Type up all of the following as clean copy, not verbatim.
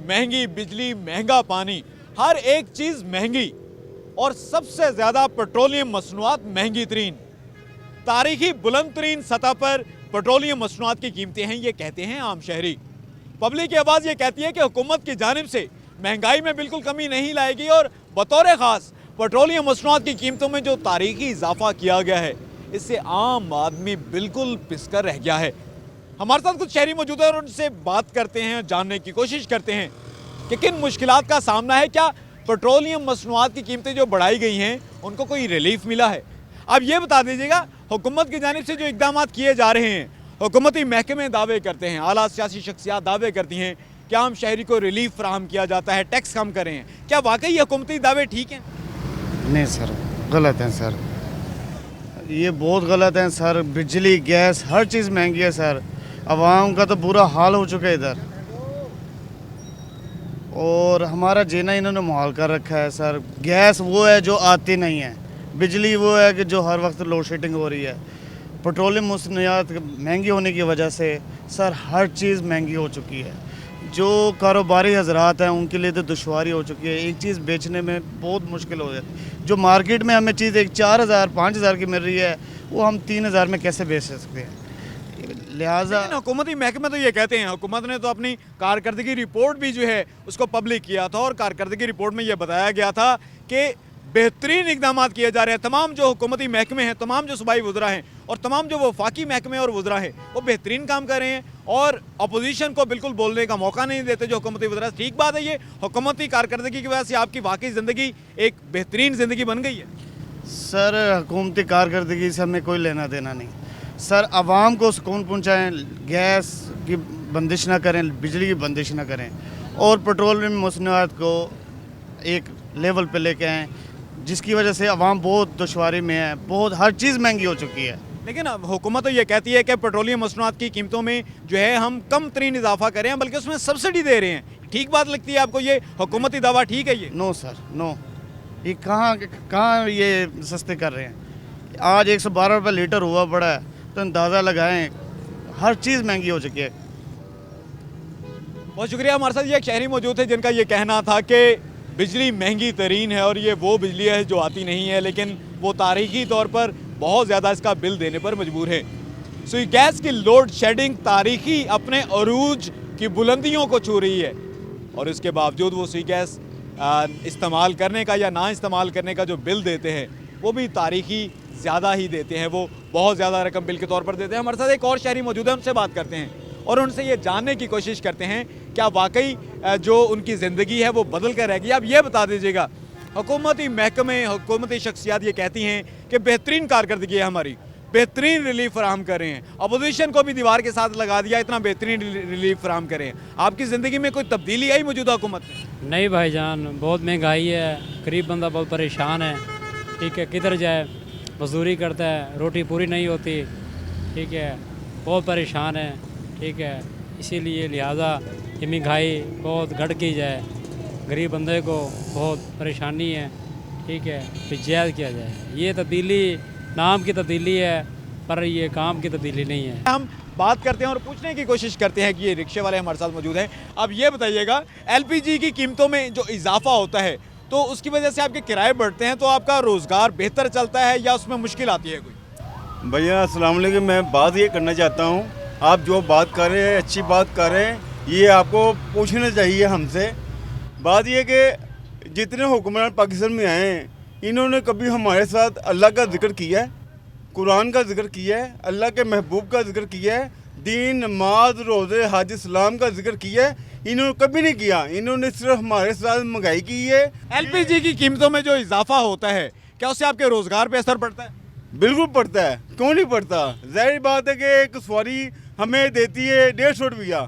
महंगी बिजली, महंगा पानी, हर एक चीज़ महंगी और सबसे ज़्यादा पेट्रोलियम मसनूआत महंगी तरीन। तारीखी बुलंद तरीन सतह पर पेट्रोलियम मसनूआत की कीमतें हैं, ये कहते हैं आम शहरी। पब्लिक की आवाज़ ये कहती है कि हुकूमत की जानिब से महंगाई में बिल्कुल कमी नहीं लाएगी और बतौर ख़ास पेट्रोलियम मसनूआत की कीमतों में जो तारीखी इजाफा किया गया है, इससे आम आदमी बिल्कुल पिसकर रह गया है। हमारे साथ कुछ शहरी मौजूद है और उनसे बात करते हैं, जानने की कोशिश करते हैं कि किन मुश्किलात का सामना है। क्या पेट्रोलियम मसनूआत की कीमतें जो बढ़ाई गई हैं उनको कोई रिलीफ मिला है? अब ये बता दीजिएगा, हुकूमत की जानिब से जो इकदाम किए जा रहे हैं, हुकूमती महकमे दावे करते हैं, आला सियासी शख्सियात दावे करती हैं कि आम शहरी को रिलीफ फराहम किया जाता है, टैक्स कम करें हैं, क्या वाकई हुकूमती दावे ठीक हैं? नहीं सर, गलत हैं सर, ये बहुत गलत हैं सर। बिजली, गैस, हर चीज़ महंगी है सर। आवाम का तो बुरा हाल हो चुका है इधर, और हमारा जीना इन्होंने मुहाल कर रखा है सर। गैस वो है जो आती नहीं है, बिजली वो है कि जो हर वक्त लोड शेडिंग हो रही है। पेट्रोलियम मसनूआत महंगी होने की वजह से सर हर चीज़ महंगी हो चुकी है। जो कारोबारी हजरात हैं उनके लिए तो दुश्वारी हो चुकी है, एक चीज़ बेचने में बहुत मुश्किल हो जाती है। जो मार्केट में हमें चीज़ एक 4,000 5,000 की मिल रही है, वो हम 3,000 में कैसे बेच सकते हैं? लिहाजा हुकूमती महकमे तो ये कहते हैं, हुकूमत ने तो अपनी कारकर्दगी रिपोर्ट भी जो है उसको पब्लिक किया था और कारकर्दगी रिपोर्ट में ये बताया गया था कि बेहतरीन इकदाम किए जा रहे हैं। तमाम जो हुकूमती महकमे हैं, तमाम जो सूबाई वज़रा हैं और तमाम जो वफाकी महकमे और वज़रा हैं, वो बेहतरीन काम कर रहे हैं और अपोजिशन को बिल्कुल बोलने का मौका नहीं देते जो हुकूमती वज़रा। ठीक बात है, ये हुकूमती कारकर्दगी की वजह से आपकी वाकई ज़िंदगी एक बेहतरीन ज़िंदगी बन गई है? सर हुकूमती कारकर्दगी से हमें कोई लेना देना नहीं सर। आवाम को सुकून पहुँचाएँ, गैस की बंदिश ना करें, बिजली की बंदिश ना करें और पेट्रोलियम मसनूआत को एक लेवल पे लेके आएँ, जिसकी वजह से आवाम बहुत दुश्वारी में है, बहुत हर चीज़ महंगी हो चुकी है। लेकिन अब हुकूमत तो ये कहती है कि पेट्रोलियम मसनूआत की कीमतों में जो है हम कम तरीन इजाफा करें हैं, बल्कि उसमें सब्सिडी दे रहे हैं। ठीक बात लगती है आपको ये हुकूमती दावा? ठीक है ये? No sir, no. ये कहाँ ये सस्ते कर रहे हैं? आज 112 रुपये लीटर हुआ पड़ा है, तो अंदाज़ा लगाएं, हर चीज़ महंगी हो चुकी है। बहुत शुक्रिया। हमारे साथ ये एक शहरी मौजूद थे जिनका ये कहना था कि बिजली महंगी तरीन है और ये वो बिजली है जो आती नहीं है, लेकिन वो तारीखी तौर पर बहुत ज़्यादा इसका बिल देने पर मजबूर है। सुई गैस की लोड शेडिंग तारीखी अपने अरूज की बुलंदियों को छू रही है और इसके बावजूद वो सुई गैस इस्तेमाल करने का या ना इस्तेमाल करने का जो बिल देते हैं वो भी तारीखी ज़्यादा ही देते हैं, वो बहुत ज़्यादा रकम बिल के तौर पर देते हैं। हमारे साथ एक और शहरी मौजूद है, उनसे बात करते हैं और उनसे ये जानने की कोशिश करते हैं क्या वाकई जो उनकी ज़िंदगी है वो बदल कर रह गई। अब ये बता दीजिएगा, हुकूमती महकमे, हुकूमती शख्सियात ये कहती हैं कि बेहतरीन कारकर्दगी है हमारी, बेहतरीन रिलीफ फराहम कर रहे हैं, अपोजिशन को भी दीवार के साथ लगा दिया, इतना बेहतरीन रिलीफ फराहम कर रहे हैं। आपकी ज़िंदगी में कोई तब्दीली आई मौजूदा हुकूमत में? नहीं भाईजान, बहुत महंगाई है, गरीब बंदा बहुत परेशान है। ठीक है, किधर जाए, मजदूरी करता है, रोटी पूरी नहीं होती। ठीक है, बहुत परेशान है। ठीक है, इसीलिए लिहाजा ये महंगाई बहुत घट की जाए, गरीब बंदे को बहुत परेशानी है। ठीक है, फिर जायज़ किया जाए। ये तब्दीली नाम की तब्दीली है पर ये काम की तब्दीली नहीं है। हम बात करते हैं और पूछने की कोशिश करते हैं कि ये रिक्शे वाले हमारे साथ मौजूद हैं। अब ये बताइएगा, एलपीजी की कीमतों में जो इजाफा होता है तो उसकी वजह से आपके किराए बढ़ते हैं, तो आपका रोज़गार बेहतर चलता है या उसमें मुश्किल आती है कोई? भैया अस्सलाम वालेकुम, मैं बात ये करना चाहता हूँ, आप जो बात कर रहे हैं अच्छी बात कर रहे हैं, ये आपको पूछना चाहिए हमसे। बात ये कि जितने हुक्मरान पाकिस्तान में आए हैं, इन्होंने कभी हमारे साथ अल्लाह का जिक्र किया है, कुरान का जिक्र किया है, अल्लाह के महबूब का जिक्र किया है, दीन, नमाज, रोज़े, हज, इस्लाम का जिक्र किया है? इन्होंने कभी नहीं किया। इन्होंने सिर्फ हमारे साथ महंगाई की है। एलपीजी की कीमतों में जो इजाफा होता है, क्या उससे आपके रोज़गार पे असर पड़ता है? बिल्कुल पड़ता है, क्यों नहीं पड़ता। जाहिर बात है कि एक सवारी हमें देती है 150 रुपया,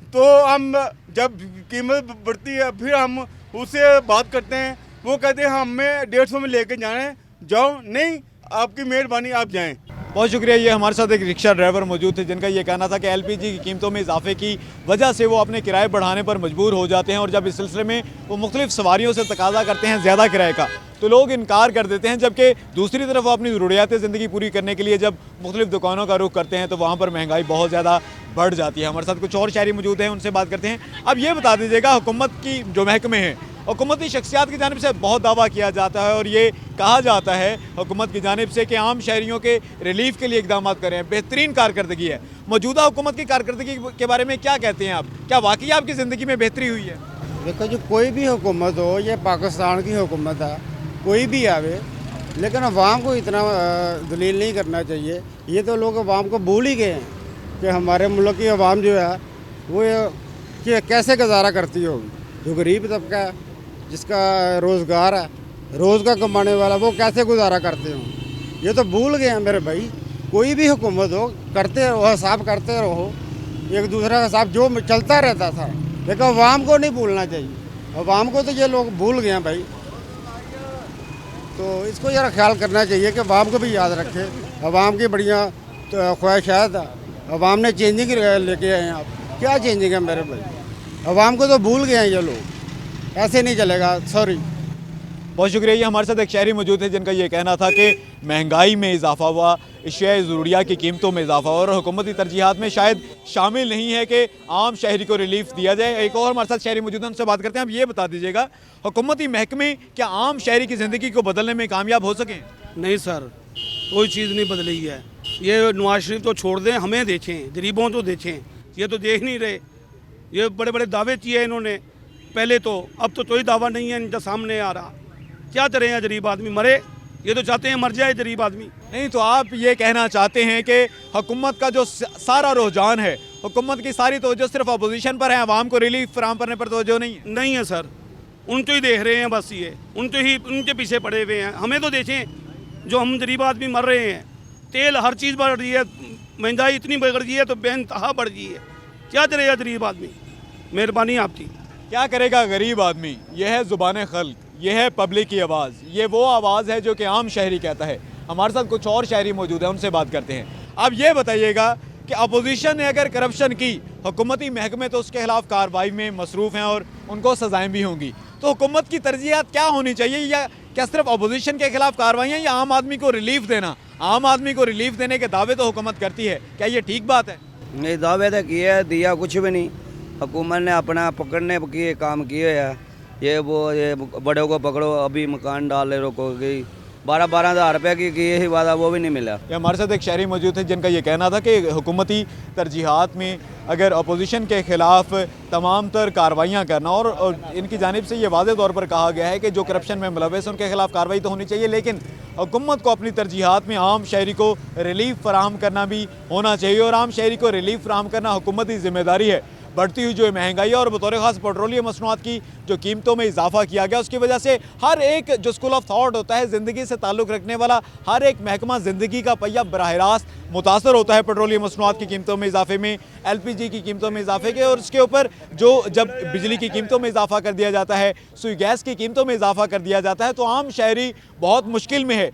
तो हम जब कीमत बढ़ती है फिर हम उससे बात करते हैं, वो कहते हैं हमें 150 में लेके जाना है, जाओ, नहीं आपकी मेहरबानी आप जाएं। बहुत शुक्रिया। ये हमारे साथ एक रिक्शा ड्राइवर मौजूद थे जिनका ये कहना था कि एलपीजी की कीमतों में इजाफे की वजह से वो अपने किराए बढ़ाने पर मजबूर हो जाते हैं और जब इस सिलसिले में वो मुख्तलिफ सवारियों से तकाजा करते हैं ज़्यादा किराए का तो लोग इनकार कर देते हैं, जबकि दूसरी तरफ वो अपनी ज़रूरियात ज़िंदगी पूरी करने के लिए जब मुख्तलिफ दुकानों का रुख करते हैं तो वहाँ पर महंगाई बहुत ज़्यादा बढ़ जाती है। हमारे साथ कुछ और शहरी मौजूद हैं, उनसे बात करते हैं। अब ये बता दीजिएगा, हुकूमत की जो महकमे हैं, हुकूमती शख्सियात की जानिब से बहुत दावा किया जाता है और ये कहा जाता है हुकूमत की जानिब से कि आम शहरियों के रिलीफ के लिए इकदाम करें, बेहतरीन कारकर्दगी है। मौजूदा हुकूमत की कारकर्दगी के बारे में क्या कहते हैं आप? क्या वाकई आपकी ज़िंदगी में बेहतरी हुई है? देखो जो कोई भी हुकूमत हो, ये पाकिस्तान की हुकूमत है, कोई भी आवे, लेकिन अवाम को इतना दलील नहीं करना चाहिए। ये तो लोग अवाम को भूल ही गए हैं कि हमारे मुल्क की अवाम जो है वो कि कैसे गुजारा करती होगी। जो गरीब तबका है, जिसका रोज़गार है, रोज़ का कमाने वाला, वो कैसे गुजारा करते हों, ये तो भूल गए हैं मेरे भाई। कोई भी हुकूमत हो, करते रहो, हिसाब करते रहो, एक दूसरे का हिसाब जो चलता रहता था, लेकिन अवाम को नहीं भूलना चाहिए। अवाम को तो ये लोग भूल गए हैं भाई, तो इसको ज़रा ख्याल करना चाहिए कि अवाम को भी याद रखे। अवाम की बढ़िया तो ख्वाहिशात है, अवाम ने चेंजिंग लेके आए हैं। आप क्या चेंजिंग है मेरे भाई? अवाम को तो भूल गए हैं ये लोग, ऐसे नहीं चलेगा। सॉरी। बहुत शुक्रिया। ये हमारे साथ एक शहरी मौजूद है जिनका ये कहना था कि महंगाई में इजाफा हुआ, अशियाए ज़रूरिया की कीमतों में इजाफा हुआ और हुकूमती तरजीहात में शायद शामिल नहीं है कि आम शहरी को रिलीफ दिया जाए। एक और हमारे साथ शहरी मौजूद है, उनसे बात करते हैं। आप ये बता दीजिएगा, हुकूमती महकमे क्या आम शहरी की ज़िंदगी को बदलने में कामयाब हो सकें? नहीं सर, कोई चीज़ नहीं बदली है। ये नवाज शरीफ तो छोड़ दें, हमें देखें, गरीबों को देखें, ये तो देख नहीं रहे। ये बड़े बड़े दावे किए इन्होंने पहले तो, अब तो कोई दावा नहीं है इनका सामने आ रहा। क्या करें यार, गरीब आदमी मरे, ये तो चाहते हैं मर जाए गरीब आदमी। नहीं तो आप ये कहना चाहते हैं कि हुकूमत का जो सारा रुझान है, हुकूमत की सारी तवज्जो सिर्फ अपोजिशन पर है, आवाम को रिलीफ फराहम करने पर तवज्जो नहीं है? नहीं है सर, उनको ही देख रहे हैं बस, ये उनके पीछे पड़े हुए हैं। हमें तो देखें, जो हम गरीब आदमी मर रहे हैं, तेल हर चीज़ बढ़ रही है, महंगाई इतनी बढ़ गई है तो बेइंतहा बढ़ गई है। क्या करेगा गरीब आदमी? मेहरबानी आपकी। क्या करेगा गरीब आदमी? यह है ज़ुबान खल्क, यह है पब्लिक की आवाज़, ये वो आवाज़ है जो कि आम शहरी कहता है। हमारे साथ कुछ और शहरी मौजूद हैं, उनसे बात करते हैं। अब ये बताइएगा कि अपोजिशन ने अगर करप्शन की, हुकूमती महकमे तो उसके खिलाफ कार्रवाई में मसरूफ़ हैं और उनको सजाएं भी होंगी, तो हुकूमत की तरजीहात क्या होनी चाहिए? या क्या सिर्फ अपोजिशन के खिलाफ कार्रवाइयाँ या आम आदमी को रिलीफ देना? आम आदमी को रिलीफ देने के दावे तो हुकूमत करती है, क्या ये ठीक बात है? नहीं, दावे तो किए, दिया कुछ भी नहीं। हुकूमत ने अपना पकड़ने के काम किए है। ये बड़ों को पकड़ो, अभी मकान डाल ले, रोको गई 12-12 हज़ार रुपये की ये ही वादा, वो भी नहीं मिला। ये हमारे साथ एक शहरी मौजूद है जिनका ये कहना था कि हुकूमती तरजीहात में अगर अपोजिशन के ख़िलाफ़ तमाम तर कार्रवाइयाँ करना और इनकी जानिब से ये वाज़ेह तौर पर कहा गया है कि जो करप्शन में मुलव्वस हैं उनके खिलाफ कार्रवाई तो होनी चाहिए, लेकिन हुकूमत को अपनी तरजीहात में आम शहरी को रिलीफ फराहम करना भी होना चाहिए और आम शहरी को रिलीफ फराहम करना हुकूमती ज़िम्मेदारी है। बढ़ती हुई जो महंगाई है और बतौर ख़ास पेट्रोलियम मसनूआत की जो कीमतों में इजाफा किया गया, उसकी वजह से हर एक जो स्कूल ऑफ थॉट होता है, ज़िंदगी से ताल्लुक़ रखने वाला हर एक महकमा ज़िंदगी का पहिया बराह रास्त मुतासर होता है पेट्रोलियम मसनूआत की कीमतों में इजाफे में, LPG की कीमतों में इजाफे के, और उसके ऊपर जो जब बिजली की कीमतों में इजाफा कर दिया जाता है, सुई गैस की कीमतों में इजाफा कर दिया जाता है, तो आम शहरी बहुत मुश्किल में है।